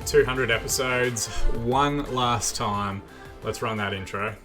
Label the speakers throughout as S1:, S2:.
S1: 200 episodes, one last time. Let's run that intro.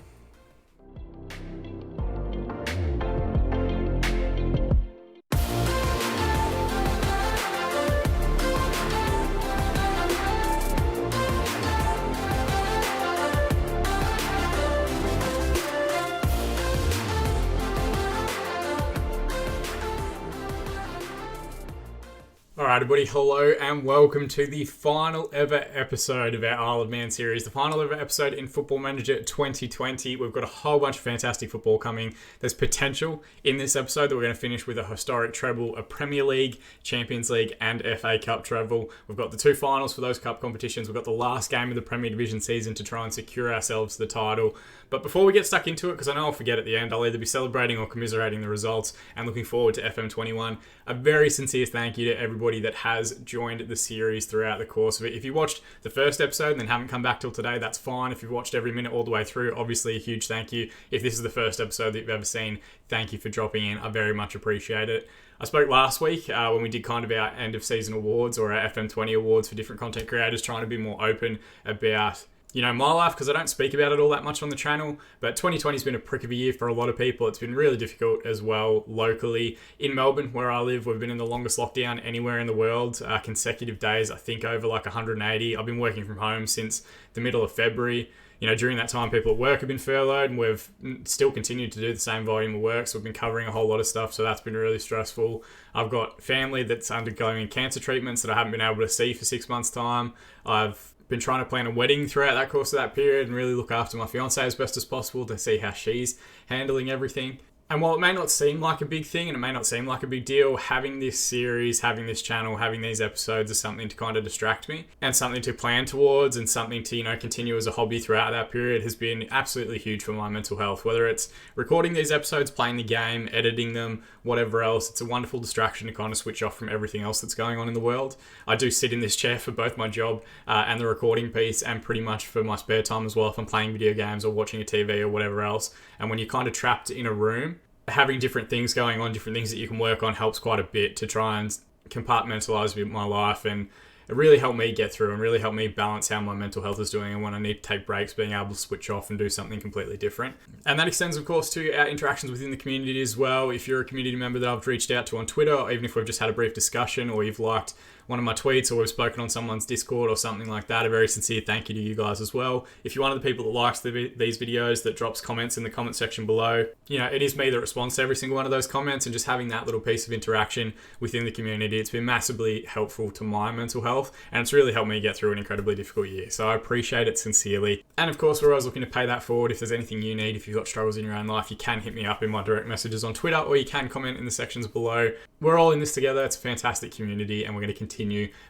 S1: Alright everybody, hello and welcome to the final ever episode of our Isle of Man series, the final ever episode in Football Manager 2020. We've got a whole bunch of fantastic football coming. There's potential in this episode that we're going to finish with a historic treble, a Premier League, Champions League and FA Cup treble. We've got the two finals for those cup competitions. We've got the last game of the Premier Division season to try and secure ourselves the title. But before we get stuck into it, because I know I'll forget at the end, I'll either be celebrating or commiserating the results and looking forward to FM21. A very sincere thank you to everybody that has joined the series throughout the course of it. If you watched the first episode and then haven't come back till today, that's fine. If you've watched every minute all the way through, obviously a huge thank you. If this is the first episode that you've ever seen, thank you for dropping in. I very much appreciate it. I spoke last week when we did kind of our end of season awards or our FM20 awards for different content creators, trying to be more open about my life, because I don't speak about it all that much on the channel. But 2020 has been a prick of a year for a lot of people. It's been really difficult as well locally. In Melbourne, where I live, we've been in the longest lockdown anywhere in the world. Consecutive days, I think over like 180. I've been working from home since the middle of February. During that time, people at work have been furloughed and we've still continued to do the same volume of work. So we've been covering a whole lot of stuff. So that's been really stressful. I've got family that's undergoing cancer treatments that I haven't been able to see for 6 months' time. I've been trying to plan a wedding throughout that course of that period and really look after my fiance as best as possible to see how she's handling everything. And while it may not seem like a big thing and it may not seem like a big deal, having this series, having this channel, having these episodes is something to kind of distract me and something to plan towards and something to, continue as a hobby throughout that period has been absolutely huge for my mental health. Whether it's recording these episodes, playing the game, editing them, whatever else, it's a wonderful distraction to kind of switch off from everything else that's going on in the world. I do sit in this chair for both my job and the recording piece and pretty much for my spare time as well if I'm playing video games or watching a TV or whatever else. And when you're kind of trapped in a room, having different things going on, different things that you can work on helps quite a bit to try and compartmentalize my life, and it really helped me get through and really helped me balance how my mental health is doing and when I need to take breaks, being able to switch off and do something completely different. And that extends, of course, to our interactions within the community as well. If you're a community member that I've reached out to on Twitter, or even if we've just had a brief discussion or you've liked one of my tweets or we've spoken on someone's Discord or something like that, a very sincere thank you to you guys as well. If you're one of the people that likes these videos, that drops comments in the comment section below, it is me that responds to every single one of those comments, and just having that little piece of interaction within the community, it's been massively helpful to my mental health, and it's really helped me get through an incredibly difficult year. So I appreciate it sincerely. And of course, we're always looking to pay that forward. If there's anything you need, if you've got struggles in your own life, you can hit me up in my direct messages on Twitter, or you can comment in the sections below. We're all in this together. It's a fantastic community, and we're going to continue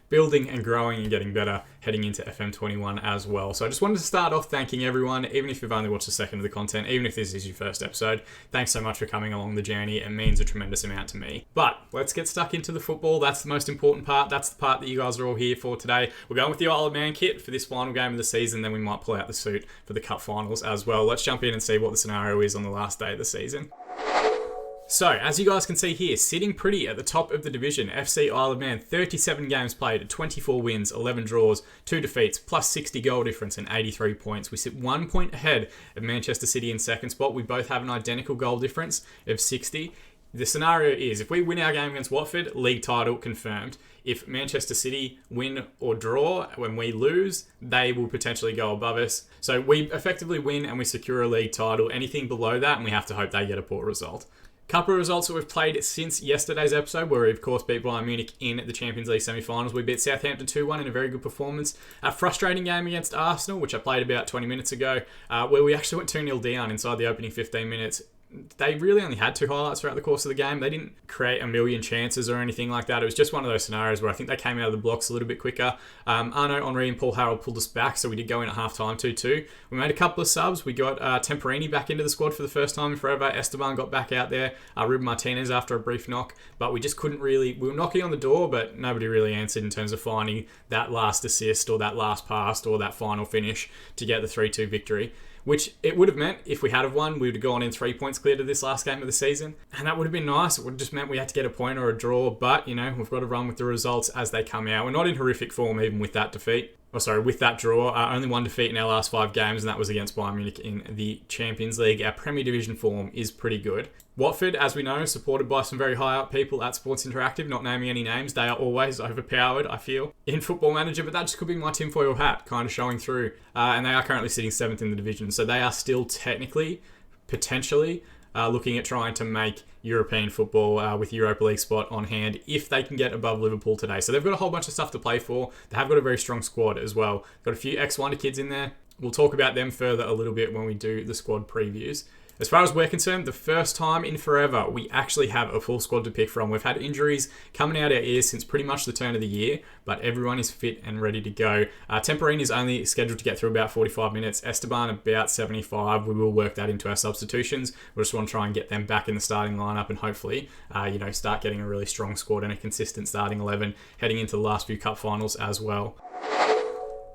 S1: building and growing and getting better heading into FM21 as well. So I just wanted to start off thanking everyone, even if you've only watched a second of the content, even if this is your first episode. Thanks so much for coming along the journey. It means a tremendous amount to me. But let's get stuck into the football. That's the most important part. That's the part that you guys are all here for today. We're going with the Isle of Man kit for this final game of the season. Then we might pull out the suit for the cup finals as well. Let's jump in and see what the scenario is on the last day of the season. So, as you guys can see here, sitting pretty at the top of the division, FC Isle of Man, 37 games played, 24 wins, 11 draws, 2 defeats, plus 60 goal difference and 83 points. We sit 1 point ahead of Manchester City in second spot. We both have an identical goal difference of 60. The scenario is, if we win our game against Watford, league title confirmed. If Manchester City win or draw, when we lose, they will potentially go above us. So we effectively win and we secure a league title. Anything below that, and we have to hope they get a poor result. Couple of results that we've played since yesterday's episode, where we of course beat Bayern Munich in the Champions League semi-finals. We beat Southampton 2-1 in a very good performance. A frustrating game against Arsenal, which I played about 20 minutes ago, where we actually went 2-0 down inside the opening 15 minutes. They really only had 2 highlights throughout the course of the game. They didn't create a million chances or anything like that. It was just one of those scenarios where I think they came out of the blocks a little bit quicker. Arnaud, Henry and Paul Harold pulled us back, so we did go in at half-time 2-2. We made a couple of subs. We got Temperini back into the squad for the first time in forever. Esteban got back out there. Ruben Martinez after a brief knock. But we just couldn't really... We were knocking on the door, but nobody really answered in terms of finding that last assist or that last pass or that final finish to get the 3-2 victory. Which it would have meant, if we had have won, we would have gone in 3 points clear to this last game of the season. And that would have been nice. It would have just meant we had to get a point or a draw. But, we've got to run with the results as they come out. We're not in horrific form even with that defeat. with that draw, only one defeat in our last 5 games, and that was against Bayern Munich in the Champions League. Our Premier Division form is pretty good. Watford, as we know, supported by some very high up people at Sports Interactive, not naming any names. They are always overpowered, I feel, in Football Manager, but that just could be my tinfoil hat kind of showing through. And they are currently sitting 7th in the division, so they are still technically, potentially, looking at trying to make European football with Europa League spot on hand if they can get above Liverpool today. So they've got a whole bunch of stuff to play for. They have got a very strong squad as well. Got a few ex-Wonder kids in there. We'll talk about them further a little bit when we do the squad previews. As far as we're concerned, the first time in forever, we actually have a full squad to pick from. We've had injuries coming out our ears since pretty much the turn of the year, but everyone is fit and ready to go. Temperini is only scheduled to get through about 45 minutes. Esteban about 75. We will work that into our substitutions. We just want to try and get them back in the starting lineup and hopefully, start getting a really strong squad and a consistent starting 11 heading into the last few cup finals as well.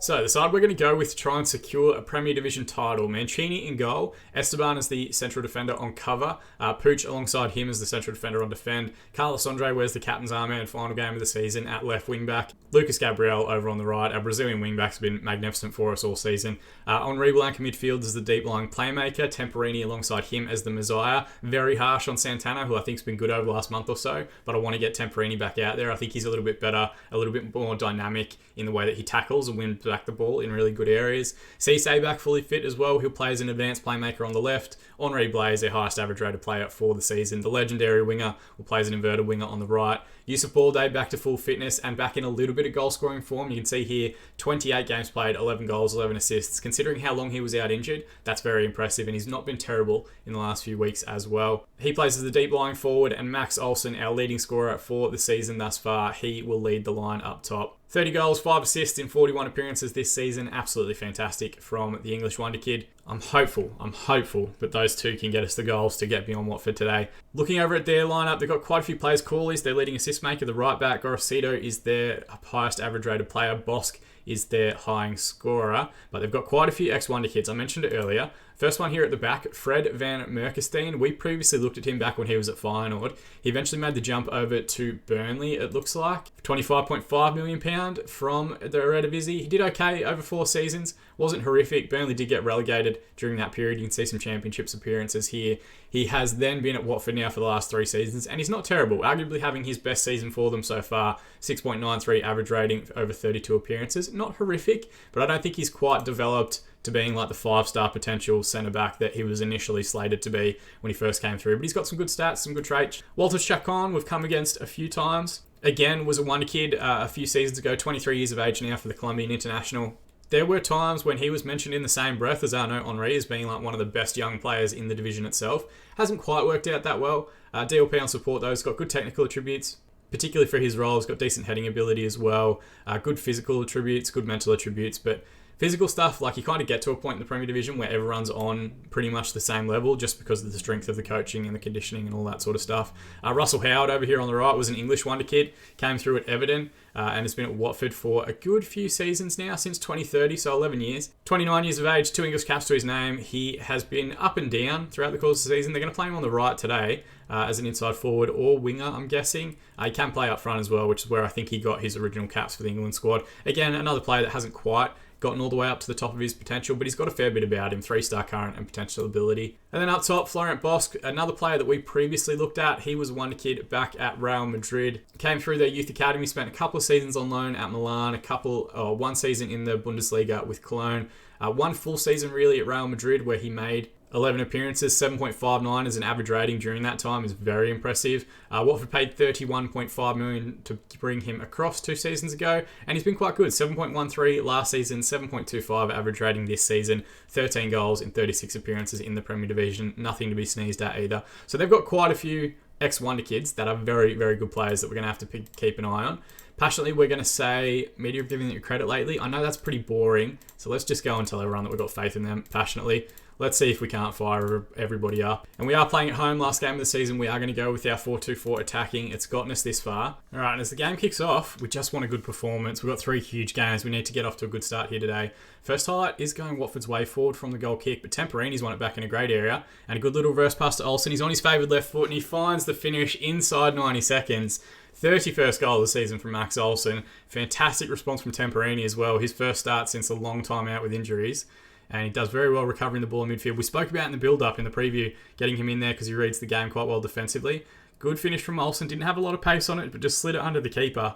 S1: So, the side we're going to go with to try and secure a Premier Division title. Mancini in goal. Esteban as the central defender on cover. Pooch alongside him as the central defender on defend. Carlos Andre wears the captain's armband, final game of the season at left wing back. Lucas Gabriel over on the right. Our Brazilian wing back's been magnificent for us all season. Henri Blanc in midfield as the deep lying playmaker. Temperini alongside him as the Messiah. Very harsh on Santana, who I think's been good over the last month or so, but I want to get Temperini back out there. I think he's a little bit better, a little bit more dynamic in the way that he tackles and wins back the ball in really good areas. Cisse back fully fit as well. He'll play as an advanced playmaker on the left. Henri Blaise, their highest average rated player for the season. The legendary winger will play as an inverted winger on the right. Yusuf Balde back to full fitness and back in a little bit of goal scoring form. You can see here 28 games played, 11 goals, 11 assists. Considering how long he was out injured, that's very impressive, and he's not been terrible in the last few weeks as well. He plays as the deep lying forward, and Max Olsen, our leading scorer for the season thus far, he will lead the line up top. 30 goals, 5 assists in 41 appearances this season. Absolutely fantastic from the English wonder kid. I'm hopeful that those two can get us the goals to get beyond Watford today. Looking over at their lineup, they've got quite a few players. Corley's their leading assist maker, the right back. Gorosito is their highest average rated player. Bosk is their highest scorer. But they've got quite a few ex-wonder kids. I mentioned it earlier. First one here at the back, Fred van Merkestein. We previously looked at him back when he was at Feyenoord. He eventually made the jump over to Burnley, it looks like. £25.5 million from the Eredivisie. He did okay over 4 seasons. Wasn't horrific. Burnley did get relegated during that period. You can see some championships appearances here. He has then been at Watford now for the last 3 seasons, and he's not terrible. Arguably having his best season for them so far. 6.93 average rating over 32 appearances. Not horrific, but I don't think he's quite developed to being like the 5-star potential centre-back that he was initially slated to be when he first came through. But he's got some good stats, some good traits. Walter Chacon, we've come against a few times. Again, was a wonder kid a few seasons ago, 23 years of age now for the Colombian international. There were times when he was mentioned in the same breath as Arnaud Henry as being like one of the best young players in the division itself. Hasn't quite worked out that well. DLP on support though, he's got good technical attributes, particularly for his role. He's got decent heading ability as well. Good physical attributes, good mental attributes, but physical stuff, like you kind of get to a point in the Premier Division where everyone's on pretty much the same level just because of the strength of the coaching and the conditioning and all that sort of stuff. Russell Howard over here on the right was an English wonder kid, came through at Everton and has been at Watford for a good few seasons now, since 2030, so 11 years. 29 years of age, 2 English caps to his name. He has been up and down throughout the course of the season. They're going to play him on the right today as an inside forward or winger, I'm guessing. He can play up front as well, which is where I think he got his original caps for the England squad. Again, another player that hasn't quite gotten all the way up to the top of his potential, but he's got a fair bit about him, 3-star current and potential ability. And then up top, Florent Bosk, another player that we previously looked at. He was a wonder kid back at Real Madrid. Came through their youth academy, spent a couple of seasons on loan at Milan, one season in the Bundesliga with Cologne, one full season really at Real Madrid where he made 11 appearances, 7.59 as an average rating during that time is very impressive. Watford paid $31.5 million to bring him across 2 seasons ago, and he's been quite good. 7.13 last season, 7.25 average rating this season, 13 goals in 36 appearances in the Premier Division. Nothing to be sneezed at either. So they've got quite a few ex-wonder kids that are very, very good players that we're going to have to keep an eye on. Passionately, we're going to say media have given you credit lately. I know that's pretty boring, so let's just go and tell everyone that we've got faith in them passionately. Let's see if we can't fire everybody up. And we are playing at home last game of the season. We are going to go with our 4-2-4 attacking. It's gotten us this far. All right, and as the game kicks off, we just want a good performance. We've got 3 huge games. We need to get off to a good start here today. First highlight is going Watford's way forward from the goal kick, but Temperini's won it back in a great area. And a good little reverse pass to Olsen. He's on his favoured left foot, and he finds the finish inside 90 seconds. 31st goal of the season from Max Olsen. Fantastic response from Temperini as well. His first start since a long time out with injuries. And he does very well recovering the ball in midfield. We spoke about in the build-up, in the preview, getting him in there because he reads the game quite well defensively. Good finish from Olsen. Didn't have a lot of pace on it, but just slid it under the keeper.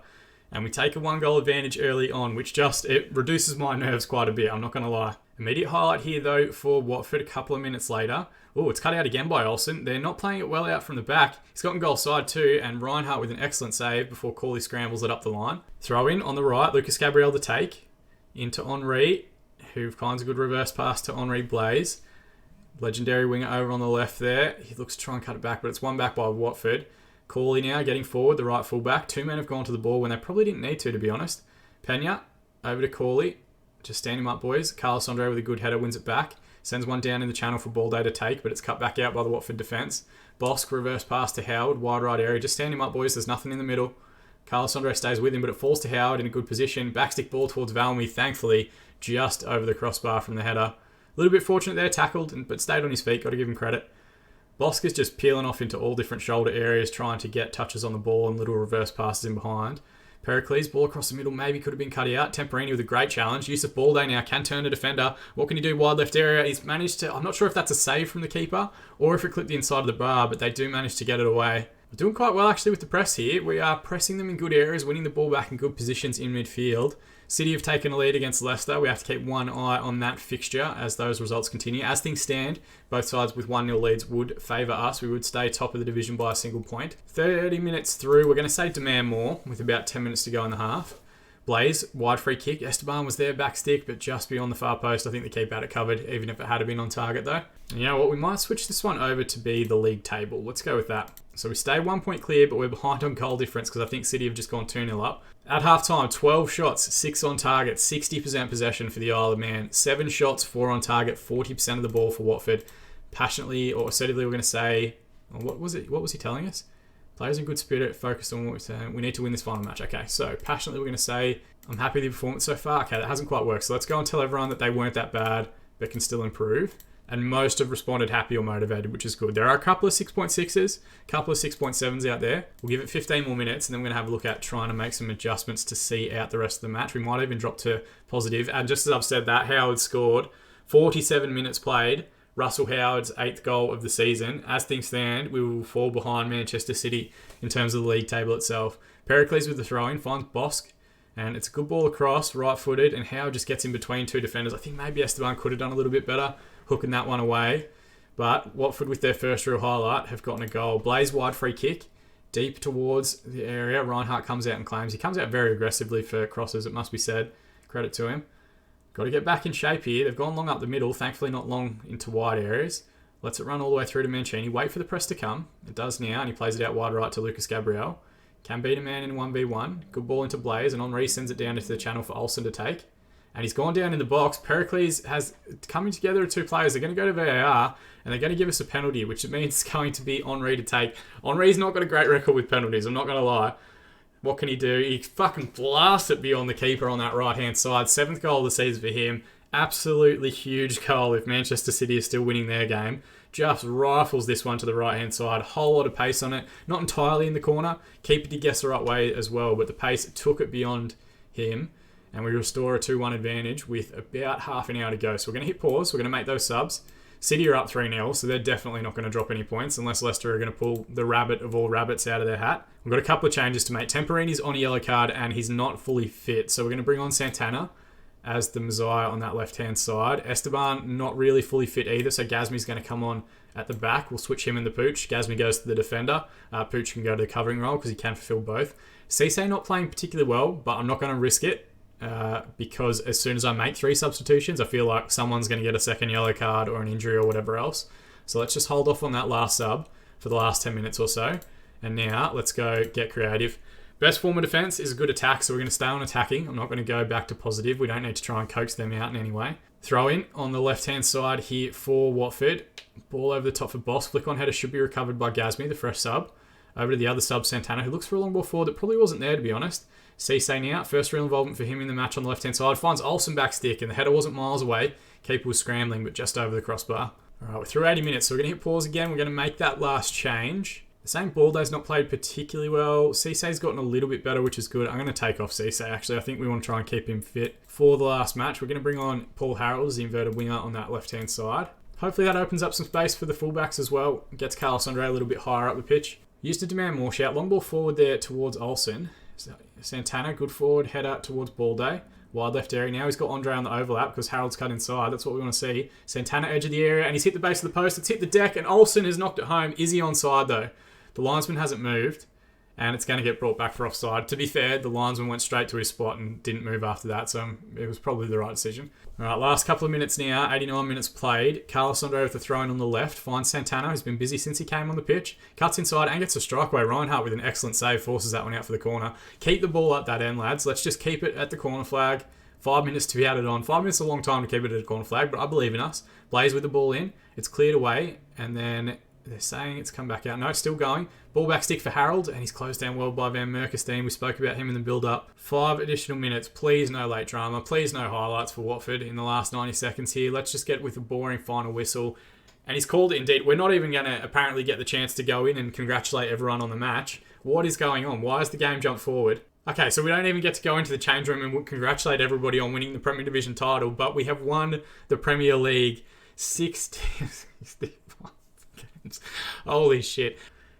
S1: And we take a 1-goal advantage early on, which it reduces my nerves quite a bit, I'm not going to lie. Immediate highlight here, though, for Watford a couple of minutes later. Oh, it's cut out again by Olsen. They're not playing it well out from the back. He's gotten goal side too, and Reinhardt with an excellent save before Cooley scrambles it up the line. Throw in on the right, Lucas Gabriel to take. Into Henri, who finds a good reverse pass to Henri Blaise. Legendary winger over on the left there. He looks to try and cut it back, but it's won back by Watford. Cooley now getting forward, the right fullback. 2 men have gone to the ball when they probably didn't need to be honest. Pena, over to Cooley. Just stand him up, boys. Carlos Andre with a good header wins it back. Sends one down in the channel for Balday to take, but it's cut back out by the Watford defence. Bosk reverse pass to Howard, wide right area. Just stand him up, boys. There's nothing in the middle. Carlos Andre stays with him, but it falls to Howard in a good position. Backstick ball towards Valmy, thankfully, just over the crossbar from the header. A little bit fortunate there, tackled, but stayed on his feet. Got to give him credit. Bosk is just peeling off into all different shoulder areas, trying to get touches on the ball and little reverse passes in behind. Pericles, ball across the middle, maybe could have been cut out. Temperini with a great challenge. Yusuf Balday now can turn to defender. What can he do? Wide left area. He's managed to... I'm not sure if that's a save from the keeper or if it clipped the inside of the bar, but they do manage to get it away. We're doing quite well actually with the press here. We are pressing them in good areas, winning the ball back in good positions in midfield. City have taken a lead against Leicester. We have to keep one eye on that fixture as those results continue. As things stand, both sides with 1-0 leads would favour us. We would stay top of the division by a single point. 30 minutes through, we're going to say demand more with about 10 minutes to go in the half. Blaise, wide free kick. Esteban was there, back stick, but just beyond the far post. I think the keeper had it covered, even if it had been on target though. And you know what, we might switch this one over to be the league table. Let's go with that. So we stay 1 point clear, but we're behind on goal difference because I think City have just gone 2-0 up. At half-time, 12 shots, 6 on target, 60% possession for the Isle of Man. 7 shots, 4 on target, 40% of the ball for Watford. Passionately or assertively, we're going to say... What was he telling us? Players in good spirit, focused on what we're saying. We need to win this final match. Okay, so passionately we're going to say, I'm happy with the performance so far. Okay, that hasn't quite worked. So let's go and tell everyone that they weren't that bad, but can still improve. And most have responded happy or motivated, which is good. There are a couple of 6.6s, a couple of 6.7s out there. We'll give it 15 more minutes, and then we're going to have a look at trying to make some adjustments to see out the rest of the match. We might even drop to positive. And just as I've said that, Howard scored 47 minutes played. Russell Howard's 8th goal of the season. As things stand, we will fall behind Manchester City in terms of the league table itself. Pericles with the throw-in finds Bosk, and it's a good ball across, right-footed, and Howard just gets in between 2 defenders. I think maybe Esteban could have done a little bit better, hooking that one away. But Watford, with their first real highlight, have gotten a goal. Blaise wide free kick, deep towards the area. Reinhardt comes out and claims. He comes out very aggressively for crosses, it must be said. Credit to him. Got to get back in shape here. They've gone long up the middle, thankfully not long into wide areas. Lets it run all the way through to Mancini. Wait for the press to come. It does now, and he plays it out wide right to Lucas Gabriel. Can beat a man in 1v1. Good ball into Blaise, and Henri sends it down into the channel for Olsen to take. And he's gone down in the box. Pericles has coming together of 2 players. They're going to go to VAR, and they're going to give us a penalty, which means it's going to be Henri to take. Henri's not got a great record with penalties, I'm not going to lie. What can he do? He fucking blasts it beyond the keeper on that right-hand side. 7th goal of the season for him. Absolutely huge goal if Manchester City is still winning their game. Just rifles this one to the right-hand side. Whole lot of pace on it. Not entirely in the corner. Keeper did guess the right way as well, but the pace took it beyond him. And we restore a 2-1 advantage with about half an hour to go. So we're going to hit pause. We're going to make those subs. City are up 3-0, so they're definitely not going to drop any points unless Leicester are going to pull the rabbit of all rabbits out of their hat. We've got a couple of changes to make. Temperini's on a yellow card and he's not fully fit. So we're going to bring on Santana as the Messiah on that left-hand side. Esteban, not really fully fit either, so Gazmi's going to come on at the back. We'll switch him and the Pooch. Gazmi goes to the defender. Pooch can go to the covering role because he can fulfill both. Cisse not playing particularly well, but I'm not going to risk it. Because as soon as I make 3 substitutions, I feel like someone's going to get a second yellow card or an injury or whatever else. So let's just hold off on that last sub for the last 10 minutes or so. And now let's go get creative. Best form of defence is a good attack, so we're going to stay on attacking. I'm not going to go back to positive. We don't need to try and coax them out in any way. Throw in on the left-hand side here for Watford. Ball over the top for Boss. Flick on header should be recovered by Gazmi, the fresh sub. Over to the other sub, Santana, who looks for a long ball forward that probably wasn't there, to be honest. Cisse now, first real involvement for him in the match on the left-hand side. Finds Olsen back stick, and the header wasn't miles away. Keeper was scrambling, but just over the crossbar. All right, we're through 80 minutes, so we're going to hit pause again. We're going to make that last change. St. Balday's not played particularly well. Cesay's gotten a little bit better, which is good. I'm going to take off Cesay, actually. I think we want to try and keep him fit for the last match. We're going to bring on Paul Harold as the inverted winger on that left-hand side. Hopefully that opens up some space for the fullbacks as well. Gets Carlos Andre a little bit higher up the pitch. Used to demand more shout. Long ball forward there towards Olsen. Santana, good forward, head out towards Balday. Wide left area. Now he's got Andre on the overlap because Harold's cut inside. That's what we want to see. Santana edge of the area, and he's hit the base of the post. It's hit the deck, and Olsen has knocked it home. Is he onside, though? The linesman hasn't moved, and it's going to get brought back for offside. To be fair, the linesman went straight to his spot and didn't move after that, so it was probably the right decision. All right, last couple of minutes now, 89 minutes played. Carlos Andre with the throw-in on the left finds Santana, who's been busy since he came on the pitch. Cuts inside and gets a strike away. Reinhardt with an excellent save, forces that one out for the corner. Keep the ball at that end, lads. Let's just keep it at the corner flag. 5 minutes to be added on. 5 minutes is a long time to keep it at a corner flag, but I believe in us. Blaze with the ball in. It's cleared away, and then they're saying it's come back out. No, it's still going. Ball back stick for Harold, and he's closed down well by Van Merkestein. We spoke about him in the build-up. 5 additional minutes. Please no late drama. Please no highlights for Watford in the last 90 seconds here. Let's just get with a boring final whistle. And he's called it indeed. We're not even going to apparently get the chance to go in and congratulate everyone on the match. What is going on? Why has the game jumped forward? Okay, so we don't even get to go into the change room and congratulate everybody on winning the Premier Division title, but we have won the Premier League 65 games. Holy shit.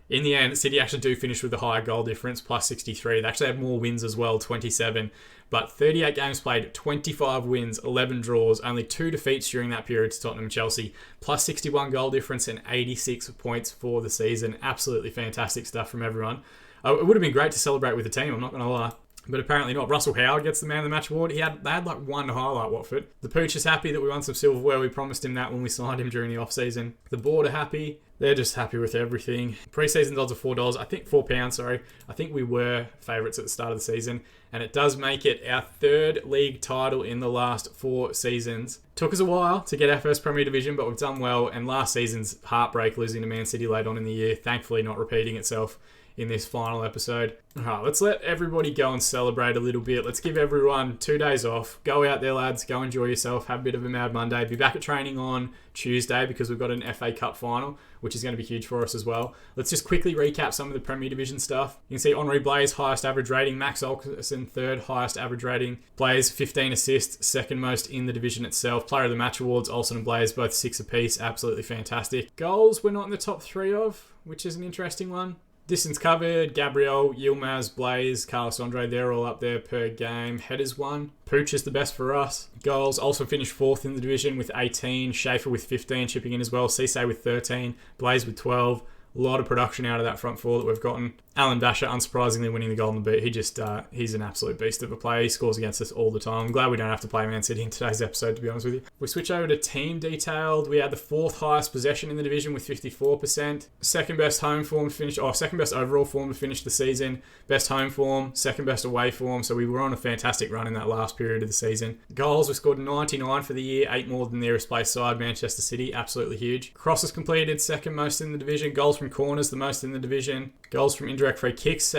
S1: In the end, City actually do finish with the higher goal difference, plus 63. They actually have more wins as well, 27. But 38 games played, 25 wins, 11 draws, only 2 defeats during that period to Tottenham and Chelsea, plus 61 goal difference and 86 points for the season. Absolutely fantastic stuff from everyone. It would have been great to celebrate with the team, I'm not going to lie. But apparently not. Russell Howard gets the Man of the Match award. They had like one highlight, Watford. The Pooch is happy that we won some silverware. We promised him that when we signed him during the off-season. The board are happy. They're just happy with everything. Pre-season odds are $4. I think £4, sorry. I think we were favourites at the start of the season. And it does make it our 3rd league title in the last 4 seasons. Took us a while to get our first Premier Division, but we've done well. And last season's heartbreak losing to Man City late on in the year, thankfully not repeating itself in this final episode. All right, let's let everybody go and celebrate a little bit. Let's give everyone 2 days off. Go out there, lads. Go enjoy yourself. Have a bit of a Mad Monday. Be back at training on Tuesday because we've got an FA Cup final, which is going to be huge for us as well. Let's just quickly recap some of the Premier Division stuff. You can see Henri Blaise, highest average rating. Max Olsen, 3rd highest average rating. Blaise, 15 assists, 2nd most in the division itself. Player of the Match awards, Olsen and Blaise, both 6 apiece. Absolutely fantastic. Goals we're not in the top 3 of, which is an interesting one. Distance covered, Gabriel, Yilmaz, Blaze, Carlos Andre, they're all up there per game. Headers 1. Pooch is the best for us. Goals also finished 4th in the division with 18. Schaefer with 15 chipping in as well. Cesay with 13. Blaze with 12. A lot of production out of that front four that we've gotten. Alan Basher, unsurprisingly, winning the Golden Boot. He's an absolute beast of a player. He scores against us all the time. I'm glad we don't have to play Man City in today's episode, to be honest with you. We switch over to team detailed. We had the 4th highest possession in the division with 54%. Second best home form to finish, second best overall form to finish the season. Best home form, second best away form. So we were on a fantastic run in that last period of the season. Goals, we scored 99 for the year, 8 more than the nearest place side, Manchester City. Absolutely huge. Crosses completed, second most in the division. Goals from corners, the most in the division. Goals from indirect free kicks,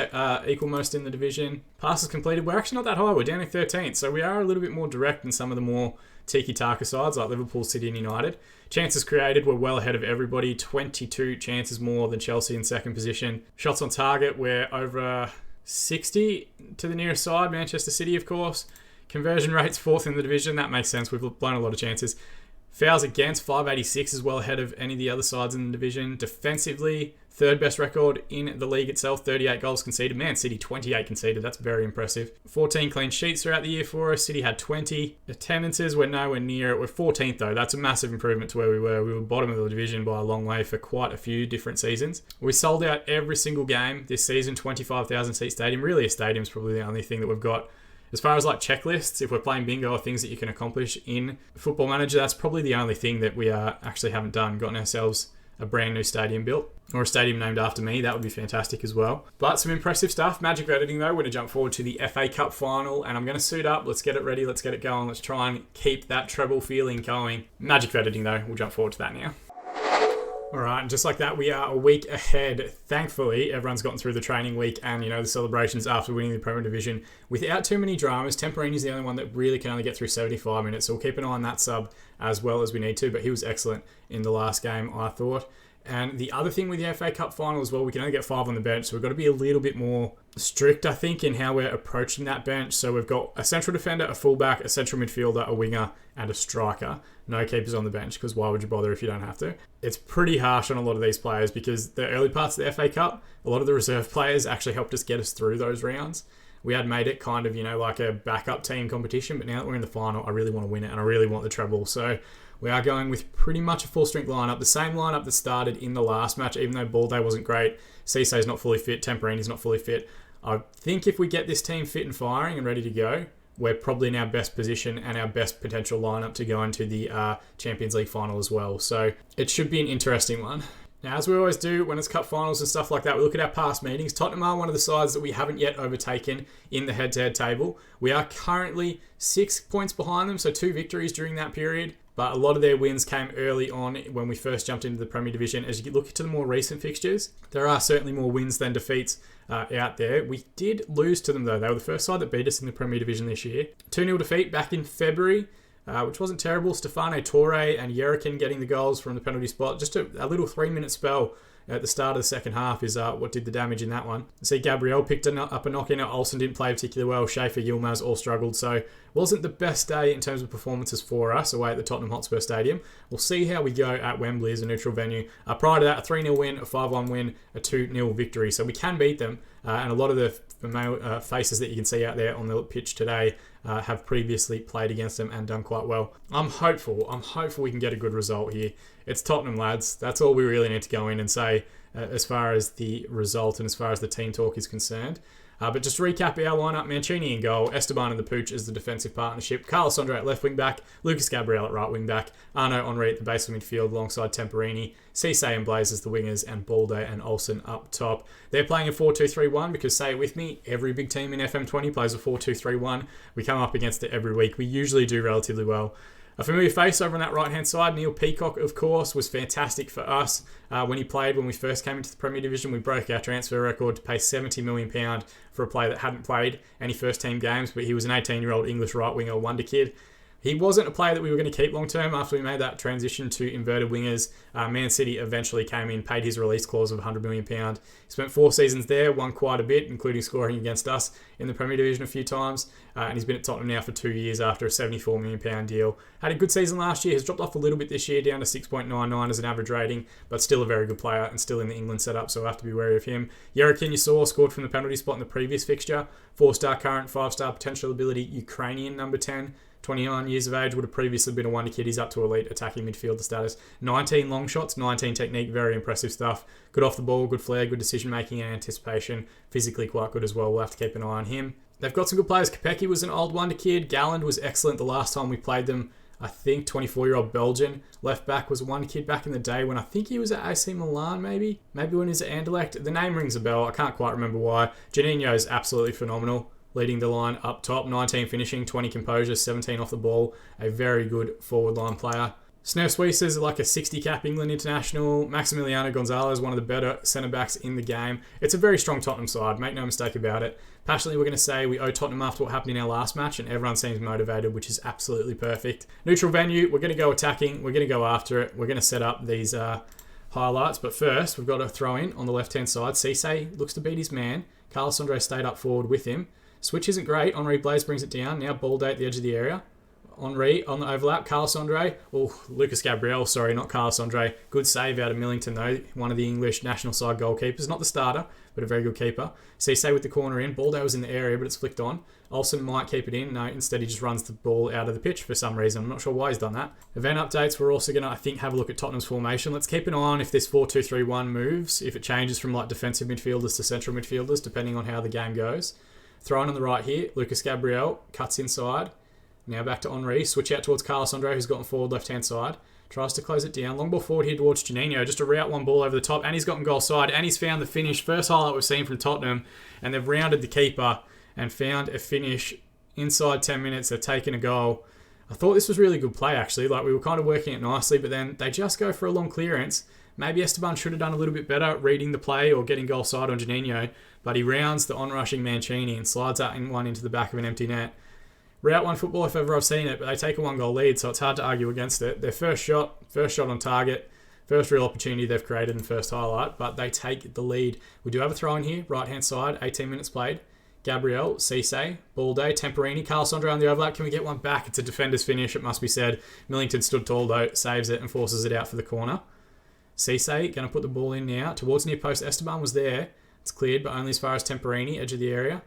S1: equal most in the division. Passes completed, we're actually not that high. We're down in 13th, so we are a little bit more direct than some of the more tiki-taka sides like Liverpool, City and United. Chances created, we're well ahead of everybody. 22 chances more than Chelsea in second position. Shots on target, we're over 60 to the nearest side. Manchester City, of course. Conversion rates, 4th in the division. That makes sense. We've blown a lot of chances. Fouls against, 586 is well ahead of any of the other sides in the division. Defensively, 3rd best record in the league itself, 38 goals conceded. Man City, 28 conceded. That's very impressive. 14 clean sheets throughout the year for us. City had 20. Attendances, we're nowhere near it. We're 14th though. That's a massive improvement to where we were. We were bottom of the division by a long way for quite a few different seasons. We sold out every single game this season, 25,000 seat stadium. Really, a stadium's probably the only thing that we've got. As far as like checklists, if we're playing bingo or things that you can accomplish in Football Manager, that's probably the only thing that we actually haven't done. Gotten ourselves a brand new stadium built, or a stadium named after me. That would be fantastic as well. But some impressive stuff. Magic of editing though. We're going to jump forward to the FA Cup final, and I'm going to suit up. Let's get it ready. Let's get it going. Let's try and keep that treble feeling going. Magic of editing though. We'll jump forward to that now. Alright, and just like that, we are a week ahead. Thankfully, everyone's gotten through the training week and, the celebrations after winning the Premier Division without too many dramas. Temperini's the only one that really can only get through 75 minutes, so we'll keep an eye on that sub as well as we need to, but he was excellent in the last game, I thought. And the other thing with the FA Cup final as well, we can only get 5 on the bench, so we've got to be a little bit more strict, I think, in how we're approaching that bench. So we've got a central defender, a fullback, a central midfielder, a winger, and a striker. No keepers on the bench, because why would you bother if you don't have to? It's pretty harsh on a lot of these players, because the early parts of the FA Cup, a lot of the reserve players actually helped us get us through those rounds. We had made it kind of, like a backup team competition, but now that we're in the final, I really want to win it, and I really want the treble. So we are going with pretty much a full-strength lineup. The same lineup that started in the last match, even though Ball Day wasn't great. Cesse's not fully fit. Temperini's not fully fit. I think if we get this team fit and firing and ready to go, we're probably in our best position and our best potential lineup to go into the Champions League final as well. So it should be an interesting one. Now, as we always do when it's cup finals and stuff like that, we look at our past meetings. Tottenham are one of the sides that we haven't yet overtaken in the head-to-head table. We are currently 6 points behind them, so 2 victories during that period. But a lot of their wins came early on when we first jumped into the Premier Division. As you look into the more recent fixtures, there are certainly more wins than defeats out there. We did lose to them, though. They were the first side that beat us in the Premier Division this year. 2-0 defeat back in February, which wasn't terrible. Stefano Torre and Yerikin getting the goals from the penalty spot. Just a little 3-minute spell at the start of the second half is what did the damage in that one. See, Gabriel picked up a knock-in. Olsen didn't play particularly well. Schaefer, Yilmaz all struggled. So wasn't the best day in terms of performances for us away at the Tottenham Hotspur Stadium. We'll see how we go at Wembley as a neutral venue. Prior to that, a 3-0 win, a 5-1 win, a 2-0 victory. So we can beat them. And a lot of the faces that you can see out there on the pitch today have previously played against them and done quite well. I'm hopeful we can get a good result here. It's Tottenham, lads. That's all we really need to go in and say as far as the result and as far as the team talk is concerned. But just to recap our lineup, Mancini in goal, Esteban and the Pooch as the defensive partnership, Carlos Andre at left wing back, Lucas Gabriel at right wing back, Arnaud Henry at the base of midfield alongside Temperini, Cisse and Blaise as the wingers, and Balde and Olsen up top. They're playing a 4-2-3-1 because, say it with me, every big team in FM20 plays a 4-2-3-1. We come up against it every week. We usually do relatively well. A familiar face over on that right-hand side, Neil Peacock, of course, was fantastic for us when he played. When we first came into the Premier Division, we broke our transfer record to pay £70 million for a player that hadn't played any first-team games, but he was an 18-year-old English right-winger wonder kid. He wasn't a player that we were going to keep long-term after we made that transition to inverted wingers. Man City eventually came in, paid his release clause of £100 million. He spent 4 seasons there, won quite a bit, including scoring against us in the Premier Division a few times. And he's been at Tottenham now for 2 years after a £74 million deal. Had a good season last year, has dropped off a little bit this year, down to 6.99 as an average rating, but still a very good player and still in the England setup, so we'll have to be wary of him. Yerikin, you saw, scored from the penalty spot in the previous fixture. 4-star current, 5-star potential ability, Ukrainian number 10. 29 years of age, would have previously been a wonder kid. He's up to elite attacking midfielder status. 19 long shots, 19 technique, very impressive stuff. Good off the ball, good flair, good decision making and anticipation. Physically quite good as well. We'll have to keep an eye on him. They've got some good players. Kopecky was an old wonder kid. Galland was excellent the last time we played them. I think 24-year-old Belgian left back was a wonder kid back in the day when I think he was at AC Milan, maybe when he was at Anderlecht. The name rings a bell. I can't quite remember why. Janino is absolutely phenomenal. Leading the line up top, 19 finishing, 20 composure, 17 off the ball. A very good forward line player. Snare Suisse is like a 60 cap England international. Maximiliano Gonzalez, one of the better centre backs in the game. It's a very strong Tottenham side, make no mistake about it. Passionately, we're going to say we owe Tottenham after what happened in our last match, and everyone seems motivated, which is absolutely perfect. Neutral venue, we're going to go attacking, we're going to go after it, we're going to set up these highlights, but first we've got to throw in on the left-hand side. Cisse looks to beat his man. Carlos Andre stayed up forward with him. Switch isn't great. Henri Blaise brings it down. Now Balde at the edge of the area. Henri on the overlap. Carlos Andre. Lucas Gabriel, sorry, not Carlos Andre. Good save out of Millington, though. One of the English national side goalkeepers. Not the starter, but a very good keeper. Cisse with the corner in. Balde was in the area, but it's flicked on. Olsen might keep it in. No, instead he just runs the ball out of the pitch for some reason. I'm not sure why he's done that. Event updates. We're also going to, I think, have a look at Tottenham's formation. Let's keep an eye on if this 4-2-3-1 moves, if it changes from like defensive midfielders to central midfielders, depending on how the game goes. Thrown on the right here, Lucas Gabriel cuts inside. Now back to Henri. Switch out towards Carlos Andre, who's gotten forward left-hand side. Tries to close it down. Long ball forward here towards Janino. Just a route one ball over the top. And he's gotten goal side. And he's found the finish. First highlight we've seen from Tottenham. And they've rounded the keeper and found a finish inside 10 minutes. They've taken a goal. I thought this was really good play, actually. Like, we were kind of working it nicely. But then they just go for a long clearance. Maybe Esteban should have done a little bit better reading the play or getting goal side on Janino. But he rounds the on-rushing Mancini and slides that one into the back of an empty net. Route one football if ever I've seen it, but they take a 1-goal lead, so it's hard to argue against it. Their first shot on target. First real opportunity they've created in the first highlight, but they take the lead. We do have a throw in here, right-hand side, 18 minutes played. Gabriel, Cisse, Balde, Temperini, Carlos Andre on the overlap. Can we get one back? It's a defender's finish, it must be said. Millington stood tall though, saves it and forces it out for the corner. Cisse, going to put the ball in now. Towards near post, Esteban was there. It's cleared, but only as far as Temperini, edge of the area.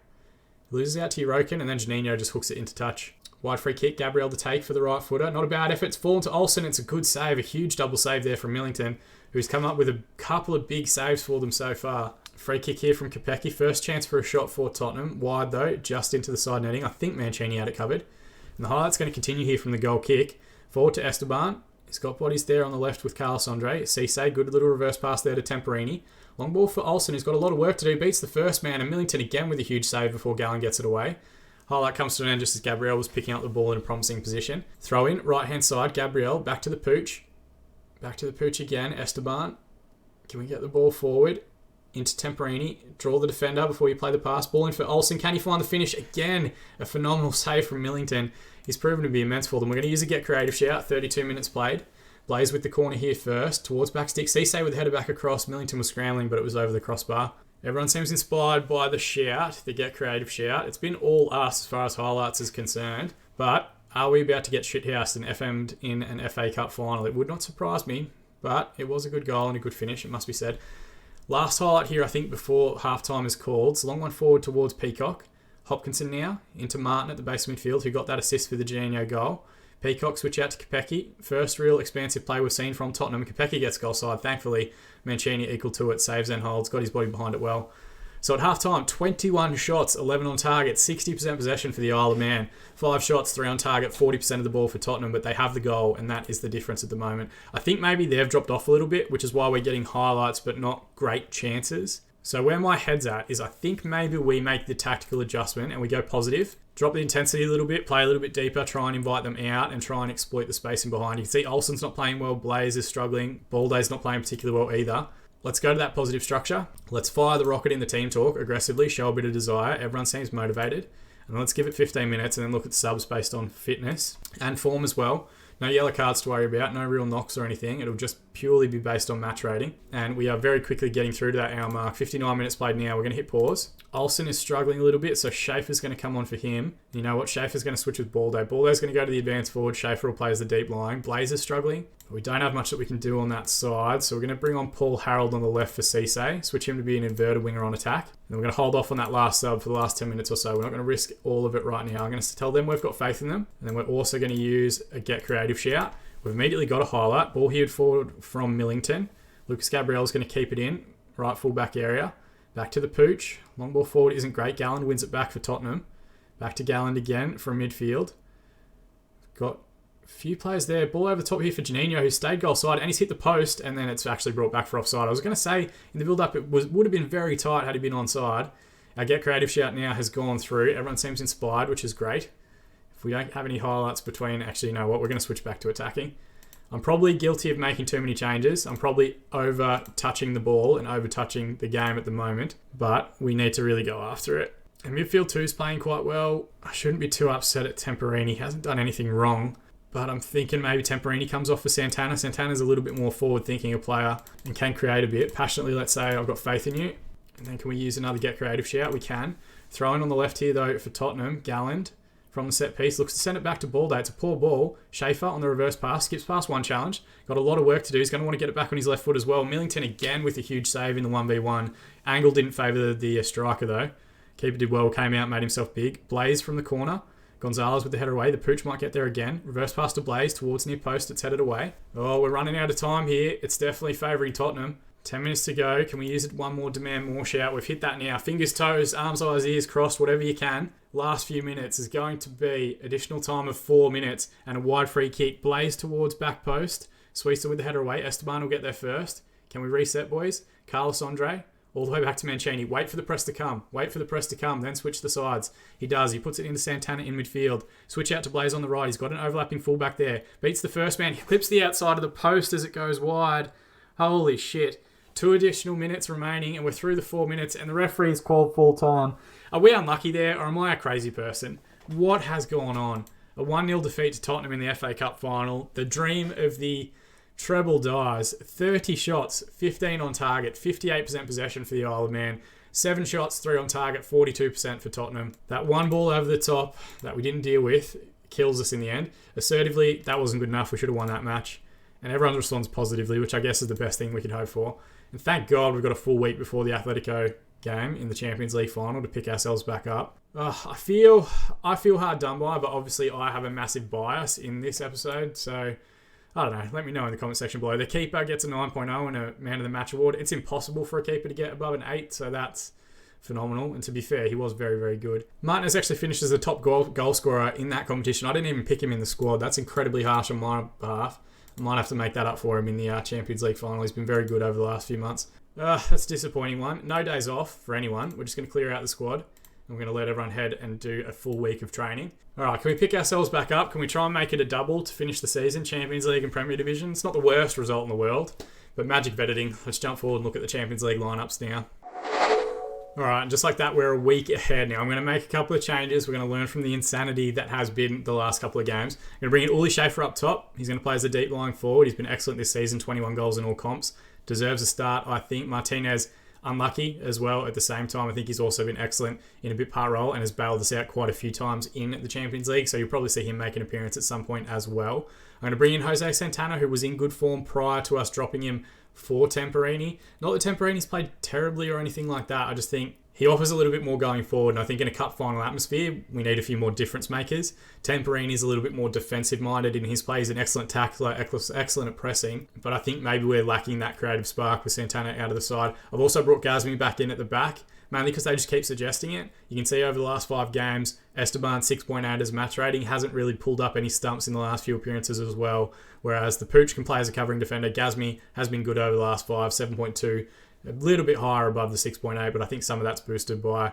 S1: Loses out to Eurokin, and then Janino just hooks it into touch. Wide free kick, Gabriel to take for the right footer. Not a bad effort. It's fallen to Olsen. It's a good save, a huge double save there from Millington, who's come up with a couple of big saves for them so far. Free kick here from Kopecky. First chance for a shot for Tottenham. Wide though, just into the side netting. I think Mancini had it covered. And the highlight's going to continue here from the goal kick. Forward to Esteban. He's got bodies there on the left with Carlos Andre. Cisse, good little reverse pass there to Temperini. Long ball for Olsen, who's got a lot of work to do. Beats the first man, and Millington again with a huge save before Gallen gets it away. Highlight comes to an end just as Gabriel was picking up the ball in a promising position. Throw in, right-hand side, Gabriel, back to the pooch. Back to the pooch again, Esteban. Can we get the ball forward? Into Temperini. Draw the defender before you play the pass. Ball in for Olsen. Can he find the finish? Again, a phenomenal save from Millington. He's proven to be immense for them. We're going to use a get creative shout. 32 minutes played. Blaze with the corner here first. Towards back stick. Cisse with the header back across. Millington was scrambling, but it was over the crossbar. Everyone seems inspired by the shout, the get creative shout. It's been all us as far as highlights is concerned. But are we about to get shithoused and FM'd in an FA Cup final? It would not surprise me, but it was a good goal and a good finish, it must be said. Last highlight here, I think, before half-time is called. It's a long one forward towards Peacock. Hopkinson now into Martin at the base of midfield, who got that assist for the Janino goal. Peacock switch out to Kopecky. First real expansive play we've seen from Tottenham. Kopecky gets goal side. Thankfully, Mancini equal to it. Saves and holds. Got his body behind it well. So at half-time, 21 shots, 11 on target, 60% possession for the Isle of Man. 5 shots, 3 on target, 40% of the ball for Tottenham, but they have the goal, and that is the difference at the moment. I think maybe they've dropped off a little bit, which is why we're getting highlights, but not great chances. So where my head's at is I think maybe we make the tactical adjustment and we go positive. Drop the intensity a little bit, play a little bit deeper, try and invite them out and try and exploit the space in behind. You can see Olsen's not playing well, Blaze is struggling, Balde's not playing particularly well either. Let's go to that positive structure. Let's fire the rocket in the team talk aggressively, show a bit of desire. Everyone seems motivated. And let's give it 15 minutes and then look at subs based on fitness and form as well. No yellow cards to worry about, no real knocks or anything. It'll just purely be based on match rating. And we are very quickly getting through to that hour mark. 59 minutes played now. We're going to hit pause. Olsen is struggling a little bit, so Schaefer's going to come on for him. You know what? Schaefer's going to switch with Balde. Balde's going to go to the advanced forward. Schaefer will play as the deep line. Blaze is struggling. We don't have much that we can do on that side, so we're going to bring on Paul Harold on the left for Cisse, switch him to be an inverted winger on attack. And then we're going to hold off on that last sub for the last 10 minutes or so. We're not going to risk all of it right now. I'm going to tell them we've got faith in them, and then we're also going to use a get creative shout. We've immediately got a highlight. Ball here forward from Millington. Lucas Gabriel's going to keep it in. Right full back area. Back to the pooch. Long ball forward isn't great. Galland wins it back for Tottenham. Back to Galland again from midfield. Got a few players there. Ball over the top here for Janino, who stayed goal side, and he's hit the post, and then it's actually brought back for offside. I was going to say, in the build-up, would have been very tight had he been onside. Our get creative shout now has gone through. Everyone seems inspired, which is great. If we don't have any highlights between... Actually, you know what? We're going to switch back to attacking. I'm probably guilty of making too many changes. I'm probably over-touching the ball and over-touching the game at the moment. But we need to really go after it. And midfield 2 is playing quite well. I shouldn't be too upset at Temperini. He hasn't done anything wrong. But I'm thinking maybe Temperini comes off for Santana. Santana's a little bit more forward-thinking a player and can create a bit. Passionately, let's say, I've got faith in you. And then can we use another get creative shout? We can. Throwing on the left here, though, for Tottenham. Galland. From the set piece, looks to send it back to Balde. It's a poor ball. Schaefer on the reverse pass, skips past one challenge. Got a lot of work to do. He's going to want to get it back on his left foot as well. Millington again with a huge save in the 1v1. Angle didn't favour the striker though. Keeper did well, came out, made himself big. Blaze from the corner. Gonzalez with the header away. The pooch might get there again. Reverse pass to Blaze towards near post. It's headed away. Oh, we're running out of time here. It's definitely favouring Tottenham. 10 minutes to go. Can we use it one more? Demand more shout. We've hit that now. Fingers, toes, arms, eyes, ears crossed, whatever you can. Last few minutes is going to be additional time of 4 minutes and a wide free kick. Blaze towards back post. Sweeter with the header away. Esteban will get there first. Can we reset, boys? Carlos Andre all the way back to Mancini. Wait for the press to come. Wait for the press to come. Then switch the sides. He does. He puts it into Santana in midfield. Switch out to Blaze on the right. He's got an overlapping fullback there. Beats the first man. He clips the outside of the post as it goes wide. Holy shit. 2 additional minutes remaining and we're through the 4 minutes and the referee's called full time. Are we unlucky there or am I a crazy person? What has gone on? A 1-0 defeat to Tottenham in the FA Cup final. The dream of the treble dies, 30 shots, 15 on target, 58% possession for the Isle of Man, 7 shots, 3 on target, 42% for Tottenham. That one ball over the top that we didn't deal with kills us in the end. Assertively, that wasn't good enough. We should have won that match. And everyone responds positively, which I guess is the best thing we could hope for. And thank God we've got a full week before the Atletico game in the Champions League final to pick ourselves back up. I feel hard done by, but obviously I have a massive bias in this episode, so I don't know. Let me know in the comment section below. The keeper gets a 9.0 and a Man of the Match award. It's impossible for a keeper to get above an 8, so that's phenomenal. And to be fair, he was very, very good. Martinez actually finished as the top goal scorer in that competition. I didn't even pick him in the squad. That's incredibly harsh on my behalf. I might have to make that up for him in the Champions League final. He's been very good over the last few months. That's a disappointing one. No days off for anyone. We're just going to clear out the squad. And we're going to let everyone head and do a full week of training. All right, can we pick ourselves back up? Can we try and make it a double to finish the season? Champions League and Premier Division. It's not the worst result in the world, but magic of editing. Let's jump forward and look at the Champions League lineups now. All right, and just like that, we're a week ahead now. I'm going to make a couple of changes. We're going to learn from the insanity that has been the last couple of games. I'm going to bring in Uli Schaefer up top. He's going to play as a deep lying forward. He's been excellent this season, 21 goals in all comps. Deserves a start, I think. Martinez, unlucky as well at the same time. I think he's also been excellent in a bit part role and has bailed us out quite a few times in the Champions League. So you'll probably see him make an appearance at some point as well. I'm going to bring in Jose Santana, who was in good form prior to us dropping him for Temperini. Not that Temperini's played terribly or anything like that. I just think he offers a little bit more going forward, and I think in a cup final atmosphere, we need a few more difference makers. Temperini's a little bit more defensive-minded in his play. He's an excellent tackler, excellent at pressing, but I think maybe we're lacking that creative spark with Santana out of the side. I've also brought Gazmi back in at the back, mainly because they just keep suggesting it. You can see over the last 5 games, Esteban 6.8 as match rating, hasn't really pulled up any stumps in the last few appearances as well, whereas the Pooch can play as a covering defender. Gazmi has been good over the last 5, 7.2, a little bit higher above the 6.8, but I think some of that's boosted by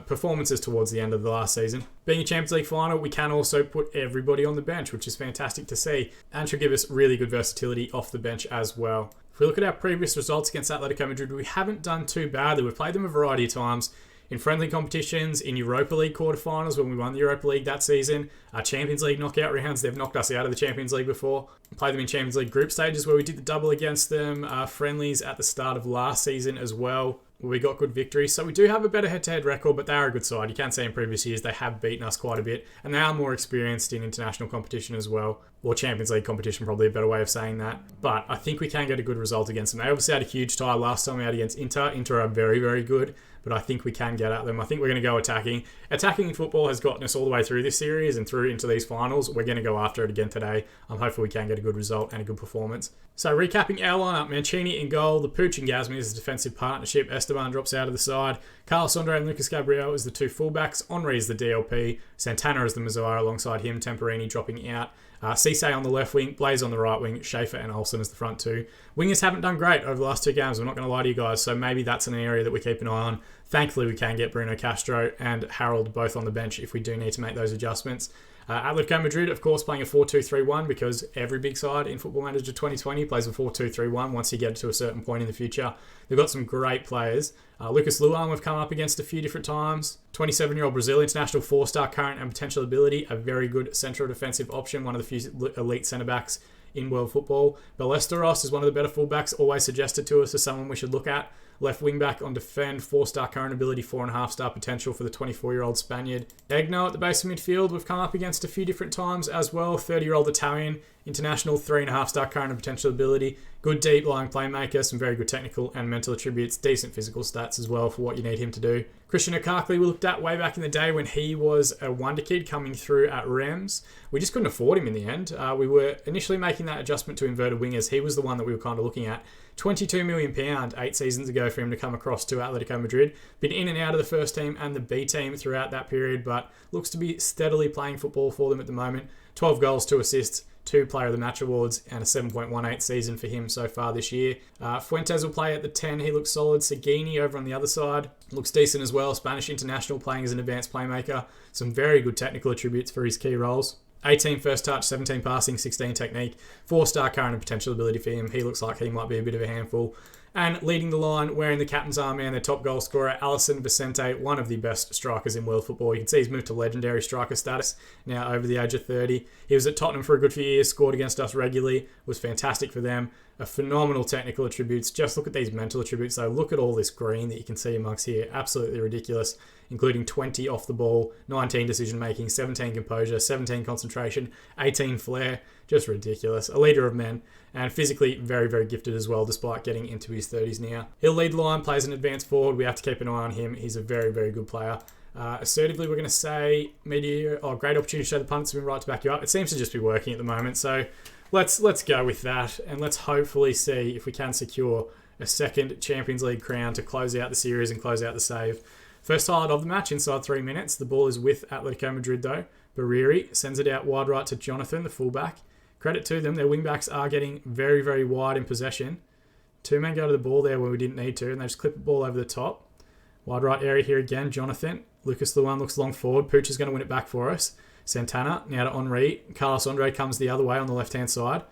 S1: performances towards the end of the last season. Being a Champions League final, we can also put everybody on the bench, which is fantastic to see, and should give us really good versatility off the bench as well. If we look at our previous results against Atletico Madrid, we haven't done too badly. We've played them a variety of times in friendly competitions, in Europa League quarterfinals when we won the Europa League that season, our Champions League knockout rounds. They've knocked us out of the Champions League before. We played them in Champions League group stages where we did the double against them, friendlies at the start of last season as well, where we got good victories. So we do have a better head-to-head record, but they are a good side. You can see in previous years they have beaten us quite a bit, and they are more experienced in international competition as well, or Champions League competition, probably a better way of saying that. But I think we can get a good result against them. They obviously had a huge tie last time out against Inter. Inter are very, very good, but I think we can get at them. I think we're going to go attacking. Attacking in football has gotten us all the way through this series and through into these finals. We're going to go after it again today. I'm hopeful we can get a good result and a good performance. So recapping our lineup, Mancini in goal, the Pooch and Gazmi is a defensive partnership. Esteban drops out of the side. Carlos Andre and Lucas Gabriel is the 2 fullbacks. Henry is the DLP. Santana is the Mazzara alongside him. Temperini dropping out. Cisse on the left wing, Blaze on the right wing, Schaefer and Olsen as the front 2. Wingers haven't done great over the last 2 games. I'm not going to lie to you guys, so maybe that's an area that we keep an eye on. Thankfully, we can get Bruno Castro and Harold both on the bench if we do need to make those adjustments. Atletico Madrid, of course, playing a 4-2-3-1 because every big side in Football Manager 2020 plays a 4-2-3-1 once you get to a certain point in the future. They've got some great players. Lucas Luan we've come up against a few different times. 27-year-old Brazil international, 4-star current and potential ability, a very good central defensive option, one of the few elite centre-backs in world football. Ballesteros is one of the better fullbacks, always suggested to us as someone we should look at. Left wing back on defend, 4-star current ability, 4.5-star potential for the 24-year-old Spaniard. Egno at the base of midfield, we've come up against a few different times as well. 30-year-old Italian, international, 3.5-star current and potential ability. Good deep lying playmaker, some very good technical and mental attributes, decent physical stats as well for what you need him to do. Christian Okakli we looked at way back in the day when he was a wonder kid coming through at Reims. We just couldn't afford him in the end. We were initially making that adjustment to inverted wingers. He was the one that we were kind of looking at. £22 million 8 seasons ago for him to come across to Atletico Madrid. Been in and out of the first team and the B team throughout that period, but looks to be steadily playing football for them at the moment. 12 goals, 2 assists, 2 Player of the Match awards, and a 7.18 season for him so far this year. Fuentes will play at the 10. He looks solid. Seguini over on the other side looks decent as well. Spanish international, playing as an advanced playmaker. Some very good technical attributes for his key roles. 18 first touch, 17 passing, 16 technique, 4-star current and potential ability for him. He looks like he might be a bit of a handful. And leading the line, wearing the captain's armband, their top goal scorer, Alisson Vicente, one of the best strikers in world football. You can see he's moved to legendary striker status now over the age of 30. He was at Tottenham for a good few years, scored against us regularly, was fantastic for them. A phenomenal technical attributes. Just look at these mental attributes though. Look at all this green that you can see amongst here. Absolutely ridiculous, including 20 off the ball, 19 decision making, 17 composure, 17 concentration, 18 flair. Just ridiculous. A leader of men. And physically very, very gifted as well, despite getting into his 30s now. He'll lead the line, plays an advanced forward. We have to keep an eye on him. He's a very, very good player. Assertively, we're going to say media. Great opportunity to show the pundits have been right to back you up. It seems to just be working at the moment. So let's go with that. And let's hopefully see if we can secure a second Champions League crown to close out the series and close out the save. First highlight of the match, inside 3 minutes. The ball is with Atletico Madrid though. Bariri sends it out wide right to Jonathan, the fullback. Credit to them, their wing-backs are getting very, very wide in possession. 2 men go to the ball there where we didn't need to, and they just clip the ball over the top. Wide right area here again, Jonathan. Lucas Luan looks long forward. Pooch is going to win it back for us. Santana, now to Henry. Carlos Andre comes the other way on the left-hand side.